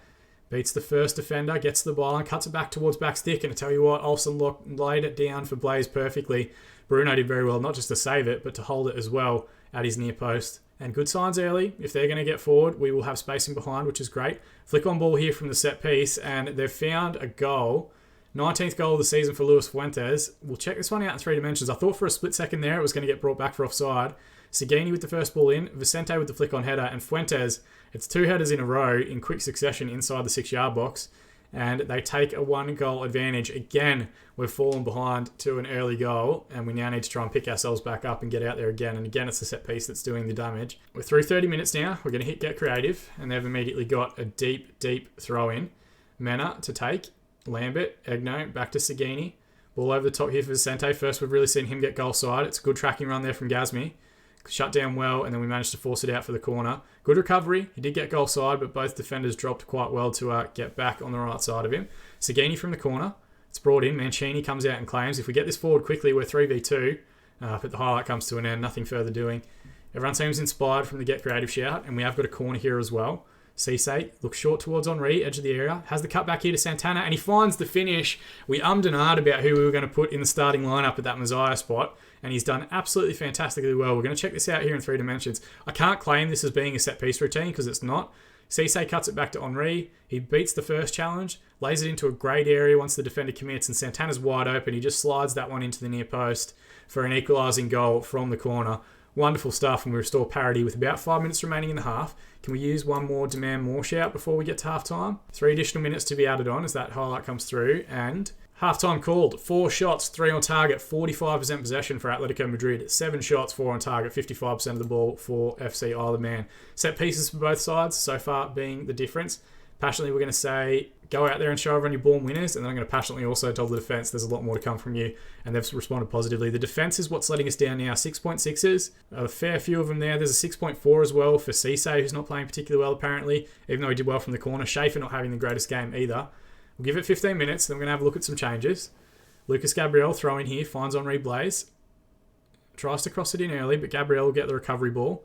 S1: Beats the first defender, gets the ball and cuts it back towards back stick. And I tell you what, Olsen laid it down for Blaze perfectly. Bruno did very well, not just to save it, but to hold it as well at his near post. And good signs early. If they're going to get forward, we will have spacing behind, which is great. Flick on ball here from the set piece, and they've found a goal. 19th goal of the season for Luis Fuentes. We'll check this one out in 3 dimensions. I thought for a split second there it was going to get brought back for offside. Seguini with the first ball in, Vicente with the flick on header, and Fuentes, it's 2 headers in a row in quick succession inside the 6-yard box. And they take a 1-goal advantage. Again, we've fallen behind to an early goal, and we now need to try and pick ourselves back up and get out there again. And again, it's the set piece that's doing the damage. We're through 30 minutes now. We're going to hit Get Creative, and they've immediately got a deep, deep throw-in. Mena to take. Lambert, Egno, back to Seguini. Ball over the top here for Vicente. First, we've really seen him get goal side. It's a good tracking run there from Gazmi. Shut down well, and then we managed to force it out for the corner. Good recovery. He did get goal side, but both defenders dropped quite well to get back on the right side of him. Seguini from the corner. It's brought in. Mancini comes out and claims. If we get this forward quickly, we're 3v2. But the highlight comes to an end. Nothing further doing. Everyone seems inspired from the Get Creative shout, and we have got a corner here as well. Cisse looks short towards Henry, edge of the area. Has the cut back here to Santana, and he finds the finish. We ummed and ahed about who we were going to put in the starting lineup at that Messiah spot, and he's done absolutely fantastically well. We're going to check this out here in 3 dimensions. I can't claim this as being a set-piece routine because it's not. Cisse cuts it back to Henry. He beats the first challenge, lays it into a great area once the defender commits, and Santana's wide open. He just slides that one into the near post for an equalising goal from the corner. Wonderful stuff, and we restore parity with about 5 minutes remaining in the half. Can we use one more demand more shout before we get to half-time? 3 additional minutes to be added on as that highlight comes through, and half-time called. 4 shots, 3 on target, 45% possession for Atletico Madrid. 7 shots, 4 on target, 55% of the ball for FC Isle of Man. Set pieces for both sides, so far being the difference. Passionately, we're going to say, go out there and show everyone you're born winners. And then I'm going to passionately also tell the defence there's a lot more to come from you. And they've responded positively. The defence is what's letting us down now. 6.6s. A fair few of them there. There's a 6.4 as well for Cisse, who's not playing particularly well, apparently, even though he did well from the corner. Schaefer not having the greatest game either. We'll give it 15 minutes. Then we're going to have a look at some changes. Lucas Gabriel throw in here. Finds Henri Blaise. Tries to cross it in early, but Gabriel will get the recovery ball.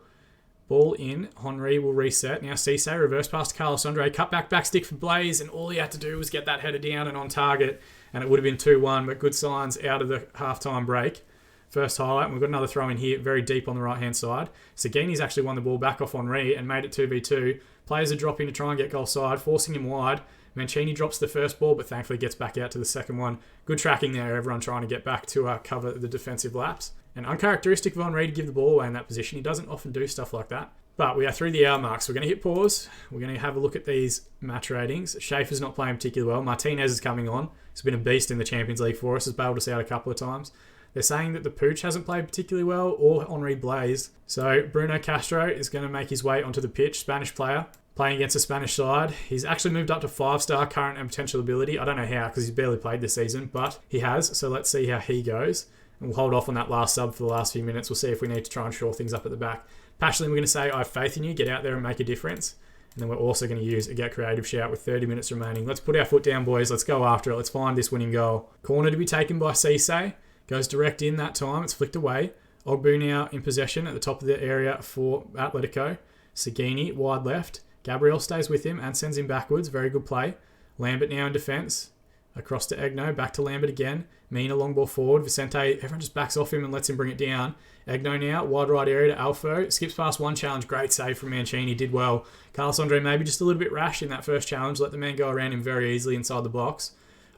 S1: Ball in. Henry will reset. Now Cisse, reverse pass to Carlos Andre. Cut back stick for Blaze. And all he had to do was get that header down and on target. And it would have been 2-1. But good signs out of the halftime break. First highlight. And we've got another throw in here. Very deep on the right-hand side. Seguini's actually won the ball back off Henry and made it 2v2. Players are dropping to try and get goal side. Forcing him wide. Mancini drops the first ball, but thankfully gets back out to the second one. Good tracking there. Everyone trying to get back to cover the defensive laps. And uncharacteristic of Henry to give the ball away in that position. He doesn't often do stuff like that. But we are through the hour mark, so we're going to hit pause. We're going to have a look at these match ratings. Schaefer's not playing particularly well. Martinez is coming on. He's been a beast in the Champions League for us. Has bailed us out a couple of times. They're saying that the Pooch hasn't played particularly well, or Henri Blaise. So Bruno Castro is going to make his way onto the pitch. Spanish player, playing against a Spanish side. He's actually moved up to 5-star current and potential ability. I don't know how, because he's barely played this season, but he has. So let's see how he goes. And we'll hold off on that last sub for the last few minutes. We'll see if we need to try and shore things up at the back. Passionately, we're going to say, I have faith in you. Get out there and make a difference. And then we're also going to use a Get Creative shout with 30 minutes remaining. Let's put our foot down, boys. Let's go after it. Let's find this winning goal. Corner to be taken by Cisse. Goes direct in that time. It's flicked away. Ogbu now in possession at the top of the area for Atletico. Sagini, wide left. Gabriel stays with him and sends him backwards. Very good play. Lambert now in defence. Across to Egno, back to Lambert again. Mina long ball forward. Vicente, everyone just backs off him and lets him bring it down. Egno now, wide right area to Alfo. Skips past one challenge. Great save from Mancini. Did well. Carlos Andre maybe just a little bit rash in that first challenge. Let the man go around him very easily inside the box.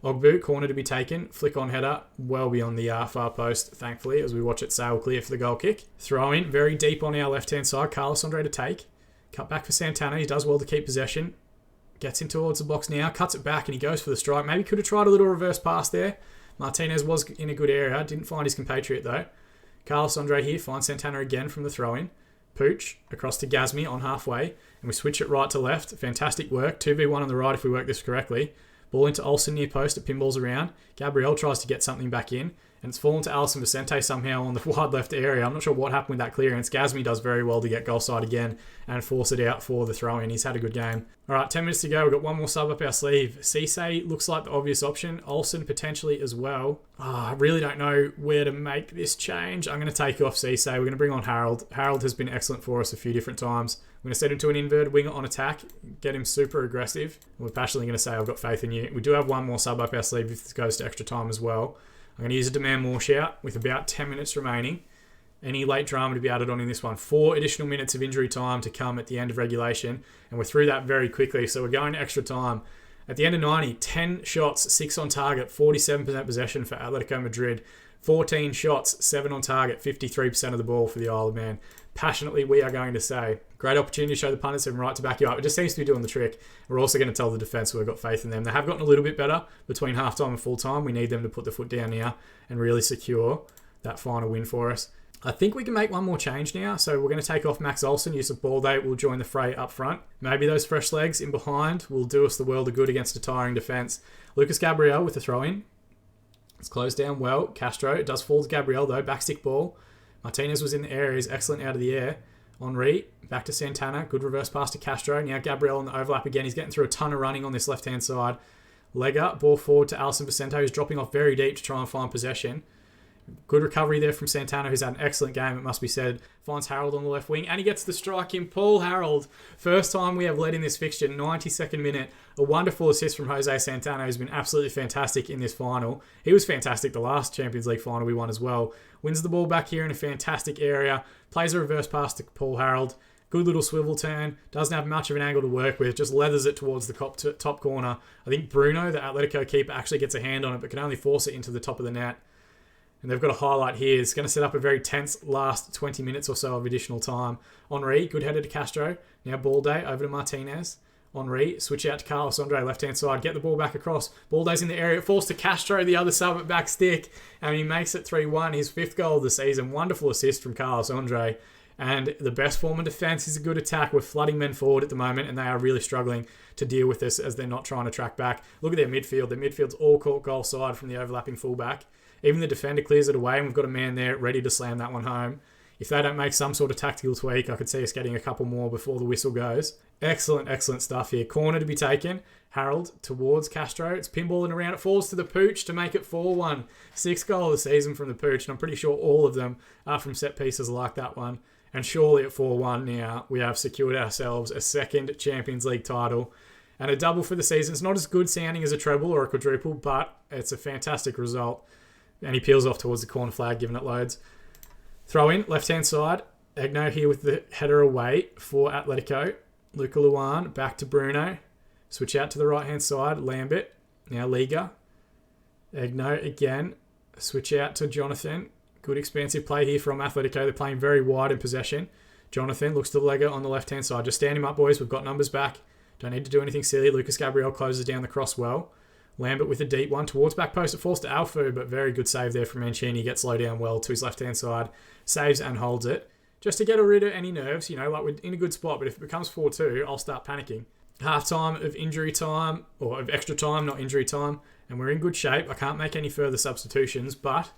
S1: Ogbu, corner to be taken. Flick on header. Well beyond the far post, thankfully, as we watch it sail clear for the goal kick. Throw in very deep on our left-hand side. Carlos Andre to take. Cut back for Santana. He does well to keep possession. Gets in towards the box now. Cuts it back and he goes for the strike. Maybe could have tried a little reverse pass there. Martinez was in a good area. Didn't find his compatriot though. Carlos Andre here finds Santana again from the throw-in. Pooch across to Gazmi on halfway. And we switch it right to left. Fantastic work. 2v1 on the right if we work this correctly. Ball into Olsen near post. It pinballs around. Gabriel tries to get something back in. And it's fallen to Alisson Vicente somehow on the wide left area. I'm not sure what happened with that clearance. Gazmi does very well to get goal side again and force it out for the throw-in. He's had a good game. All right, 10 minutes to go. We've got one more sub up our sleeve. Cisse looks like the obvious option. Olsen potentially as well. I really don't know where to make this change. I'm going to take off Cisse. We're going to bring on Harold. Harold has been excellent for us a few different times. I'm going to set him to an inverted winger on attack, get him super aggressive. We're passionately going to say, I've got faith in you. We do have one more sub up our sleeve if this goes to extra time as well. I'm going to use a demand more shout with about 10 minutes remaining. Any late drama to be added on in this one. 4 additional minutes of injury time to come at the end of regulation. And we're through that very quickly. So we're going to extra time. At the end of 90, 10 shots, 6 on target, 47% possession for Atletico Madrid. 14 shots, 7 on target, 53% of the ball for the Isle of Man. Passionately, we are going to say, great opportunity to show the punters and right to back you up. It just seems to be doing the trick. We're also going to tell the defence we've got faith in them. They have gotten a little bit better between half-time and full-time. We need them to put the foot down now and really secure that final win for us. I think we can make one more change now. So we're going to take off Max Olsen, use of ball day. We'll join the fray up front. Maybe those fresh legs in behind will do us the world of good against a tiring defence. Lucas Gabriel with the throw-in. It's closed down well. Castro, it does fall to Gabriel though. Backstick ball. Martinez was in the area. He's excellent out of the air. Henri, back to Santana. Good reverse pass to Castro. Now Gabriel on the overlap again. He's getting through a ton of running on this left-hand side. Lega, ball forward to Alisson Vicente, who's dropping off very deep to try and find possession. Good recovery there from Santana, who's had an excellent game, it must be said. Finds Harold on the left wing, and he gets the strike in. Paul Harold. First time we have led in this fixture, 92nd minute. A wonderful assist from Jose Santana, who's been absolutely fantastic in this final. He was fantastic the last Champions League final we won as well. Wins the ball back here in a fantastic area. Plays a reverse pass to Paul Harold. Good little swivel turn. Doesn't have much of an angle to work with. Just leathers it towards the top corner. I think Bruno, the Atletico keeper, actually gets a hand on it, but can only force it into the top of the net. And they've got a highlight here. It's going to set up a very tense last 20 minutes or so of additional time. Henri, good header to Castro. Now ball day over to Martinez. Henri, switch out to Carlos Andre, left-hand side. Get the ball back across. Ball day's in the area. It falls to Castro, the other sub at back stick. And he makes it 3-1. His 5th goal of the season. Wonderful assist from Carlos Andre. And the best form of defence is a good attack. We're flooding men forward at the moment, and they are really struggling to deal with this as they're not trying to track back. Look at their midfield. Their midfield's all caught goal side from the overlapping fullback. Even the defender clears it away, and we've got a man there ready to slam that one home. If they don't make some sort of tactical tweak, I could see us getting a couple more before the whistle goes. Excellent, excellent stuff here. Corner to be taken. Harold towards Castro. It's pinballing around. It falls to the Pooch to make it 4-1. 6th goal of the season from the Pooch, and I'm pretty sure all of them are from set pieces like that one. And surely at 4-1 now, we have secured ourselves a 2nd Champions League title and a double for the season. It's not as good sounding as a treble or a quadruple, but it's a fantastic result. And he peels off towards the corner flag, giving it loads. Throw in, left-hand side. Egno here with the header away for Atletico. Luca Luan, back to Bruno. Switch out to the right-hand side. Lambert, now Liga. Egno again. Switch out to Jonathan. Good expansive play here from Atletico. They're playing very wide in possession. Jonathan looks to Lega on the left-hand side. Just stand him up, boys. We've got numbers back. Don't need to do anything silly. Lucas Gabriel closes down the cross well. Lambert with a deep one towards back post. It falls to Alfu, but very good save there from Mancini. Gets low down well to his left-hand side. Saves and holds it. Just to get rid of any nerves, like we're in a good spot, but if it becomes 4-2, I'll start panicking. Half-time of injury time, or of extra time, not injury time, and we're in good shape. I can't make any further substitutions, but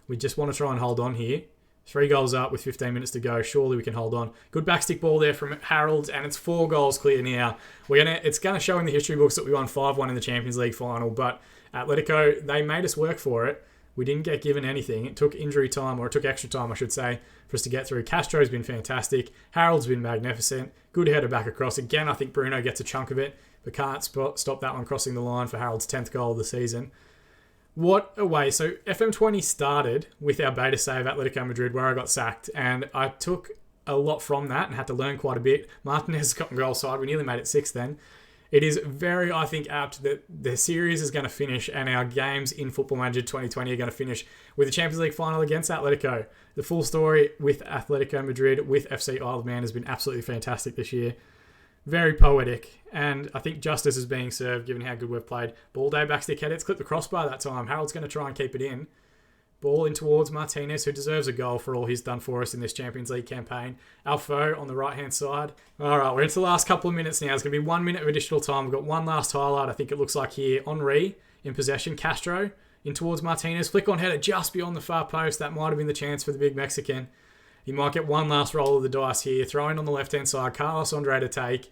S1: we just want to try and hold on here. 3 goals up with 15 minutes to go. Surely we can hold on. Good backstick ball there from Harold, and it's 4 goals clear now. It's going to show in the history books that we won 5-1 in the Champions League final, but Atletico, they made us work for it. We didn't get given anything. It took injury time, or it took extra time, I should say, for us to get through. Castro's been fantastic. Harold's been magnificent. Good header back across. Again, I think Bruno gets a chunk of it, but can't stop that one crossing the line for Harold's 10th goal of the season. What a way. So FM20 started with our beta save Atletico Madrid, where I got sacked, and I took a lot from that and had to learn quite a bit. Martinez got on goal side. We nearly made it 6 then. It is very, I think, apt that the series is going to finish and our games in Football Manager 2020 are going to finish with the Champions League final against Atletico. The full story with Atletico Madrid, with FC Isle of Man, has been absolutely fantastic this year. Very poetic, and I think justice is being served given how good we've played. Ball day backstick header. It's clipped the crossbar that time. Harold's going to try and keep it in. Ball in towards Martinez, who deserves a goal for all he's done for us in this Champions League campaign. Alfo on the right-hand side. All right, we're into the last couple of minutes now. It's going to be 1 minute of additional time. We've got one last highlight, I think it looks like here. Henry in possession. Castro in towards Martinez. Flick on header just beyond the far post. That might have been the chance for the big Mexican. He might get one last roll of the dice here. Throw in on the left-hand side. Carlos Andre to take.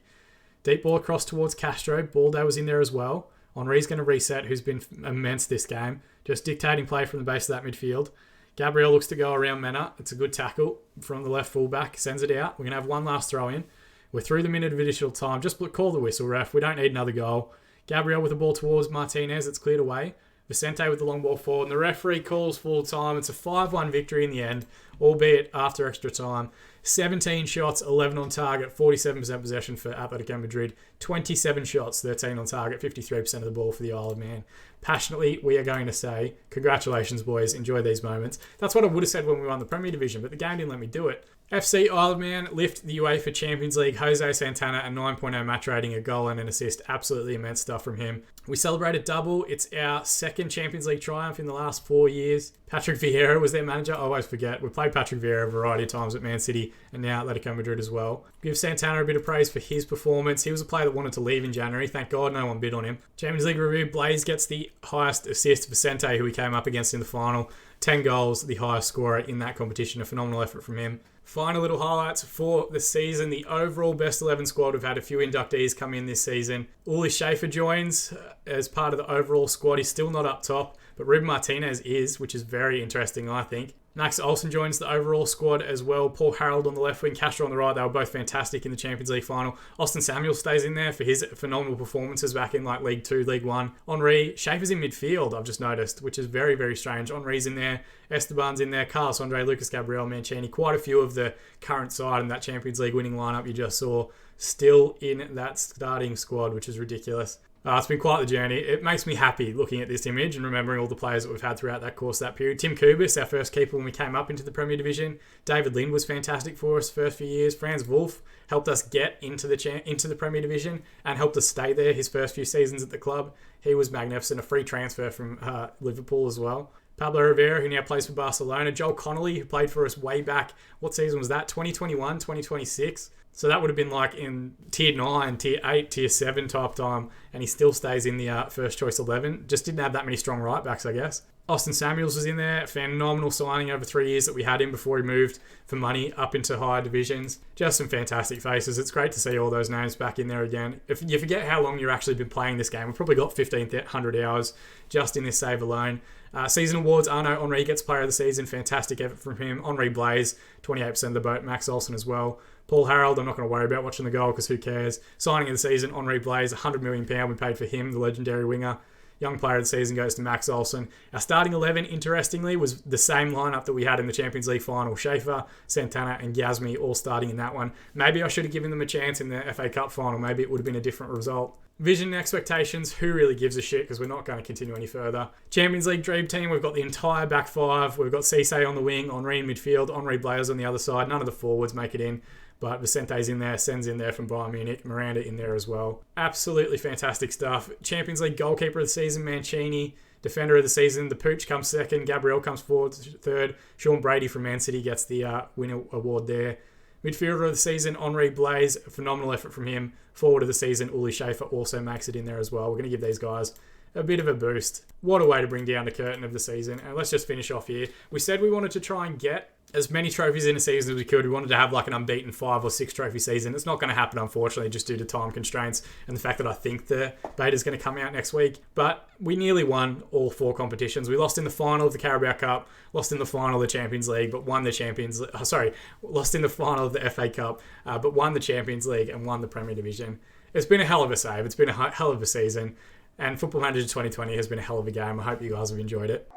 S1: Deep ball across towards Castro. Baldo was in there as well. Henry's going to reset, who's been immense this game. Just dictating play from the base of that midfield. Gabriel looks to go around Mena. It's a good tackle from the left fullback. Sends it out. We're going to have one last throw in. We're through the minute of additional time. Just call the whistle, ref. We don't need another goal. Gabriel with the ball towards Martinez. It's cleared away. Vicente with the long ball forward. And the referee calls full time. It's a 5-1 victory in the end, albeit after extra time. 17 shots, 11 on target, 47% possession for Atletico Madrid. 27 shots, 13 on target, 53% of the ball for the Isle of Man. Passionately, we are going to say, congratulations, boys. Enjoy these moments. That's what I would have said when we won the Premier Division, but the game didn't let me do it. FC Isle of Man lift the UEFA Champions League. Jose Santana, a 9.0 match rating, a goal and an assist. Absolutely immense stuff from him. We celebrated double. It's our second Champions League triumph in the last 4 years. Patrick Vieira was their manager. I always forget. We played Patrick Vieira a variety of times at Man City and now Atletico Madrid as well. Give Santana a bit of praise for his performance. He was a player that wanted to leave in January. Thank God no one bid on him. Champions League review. Blaze gets the highest assist. Vicente, who we came up against in the final. 10 goals, the highest scorer in that competition. A phenomenal effort from him. Final little highlights for the season. The overall best 11 squad. We've had a few inductees come in this season. Uli Schaefer joins as part of the overall squad. He's still not up top, but Ruben Martinez is, which is very interesting, I think. Max Olsen joins the overall squad as well. Paul Harold on the left wing, Castro on the right. They were both fantastic in the Champions League final. Austin Samuel stays in there for his phenomenal performances back in like League 2, League 1. Henry, Schaefer's in midfield, I've just noticed, which is very, very strange. Henry's in there. Esteban's in there. Carlos Andre, Lucas Gabriel, Mancini. Quite a few of the current side in that Champions League winning lineup you just saw still in that starting squad, which is ridiculous. It's been quite the journey. It makes me happy looking at this image and remembering all the players that we've had throughout that course, that period. Tim Kubis, our first keeper when we came up into the Premier Division. David Lind was fantastic for us first few years. Franz Wolf helped us get into the Premier Division and helped us stay there his first few seasons at the club. He was magnificent. A free transfer from Liverpool as well. Pablo Rivera, who now plays for Barcelona. Joel Connolly, who played for us way back. What season was that? 2021, 2026. So that would have been like in Tier 9, Tier 8, Tier 7 type time. And he still stays in the first choice 11. Just didn't have that many strong right backs, I guess. Austin Samuels was in there. Phenomenal signing over 3 years that we had him before he moved for money up into higher divisions. Just some fantastic faces. It's great to see all those names back in there again. If you forget how long you've actually been playing this game, we've probably got 1,500 hours just in this save alone. Season awards, Arnaud Henry gets player of the season. Fantastic effort from him. Henri Blaise, 28% of the vote. Max Olsen as well. Paul Harold, I'm not going to worry about watching the goal because who cares. Signing of the season, Henri Blaise, £100 million we paid for him, the legendary winger. Young player of the season goes to Max Olsen. Our starting 11, interestingly, was the same lineup that we had in the Champions League final. Schaefer, Santana and Yasmi all starting in that one. Maybe I should have given them a chance in the FA Cup final. Maybe it would have been a different result. Vision and expectations, who really gives a shit because we're not going to continue any further. Champions League dream team, we've got the entire back five. We've got Cisse on the wing, Henry in midfield, Henri Blaise on the other side. None of the forwards make it in. But Vicente's in there, Sen's in there from Bayern Munich, Miranda in there as well. Absolutely fantastic stuff. Champions League goalkeeper of the season, Mancini. Defender of the season, the Pooch comes second. Gabriel comes forward third. Sean Brady from Man City gets the winner award there. Midfielder of the season, Henri Blaise. A phenomenal effort from him. Forward of the season, Uli Schaefer also makes it in there as well. We're going to give these guys a bit of a boost. What a way to bring down the curtain of the season. And let's just finish off here. We said we wanted to try and get as many trophies in a season as we could. We wanted to have like an unbeaten 5 or 6 trophy season. It's not going to happen, unfortunately, just due to time constraints and the fact that I think the beta is going to come out next week. But we nearly won all 4 competitions. We lost in the final of the Carabao Cup, lost in the final of the Champions League, but won the lost in the final of the FA Cup, but won the Champions League and won the Premier Division. It's been a hell of a save. It's been a hell of a season. And Football Manager 2020 has been a hell of a game. I hope you guys have enjoyed it.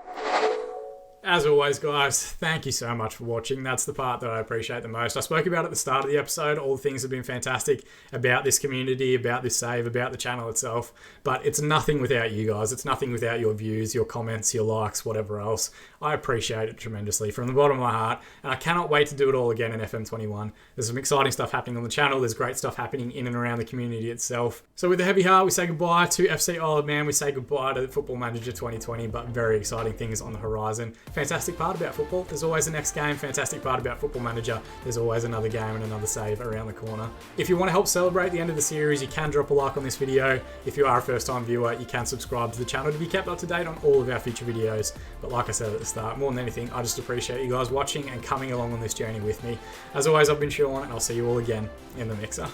S1: As always, guys, thank you so much for watching. That's the part that I appreciate the most. I spoke about at the start of the episode. All the things have been fantastic about this community, about this save, about the channel itself. But it's nothing without you guys. It's nothing without your views, your comments, your likes, whatever else. I appreciate it tremendously from the bottom of my heart. And I cannot wait to do it all again in FM21. There's some exciting stuff happening on the channel. There's great stuff happening in and around the community itself. So with a heavy heart, we say goodbye to FC Isle of Man. We say goodbye to Football Manager 2020, but very exciting things on the horizon. Fantastic part about football. There's always the next game. Fantastic part about Football Manager. There's always another game and another save around the corner. If you want to help celebrate the end of the series, you can drop a like on this video. If you are a first-time viewer, you can subscribe to the channel to be kept up to date on all of our future videos. But like I said at the start, more than anything, I just appreciate you guys watching and coming along on this journey with me. As always, I've been Sean, and I'll see you all again in the mixer.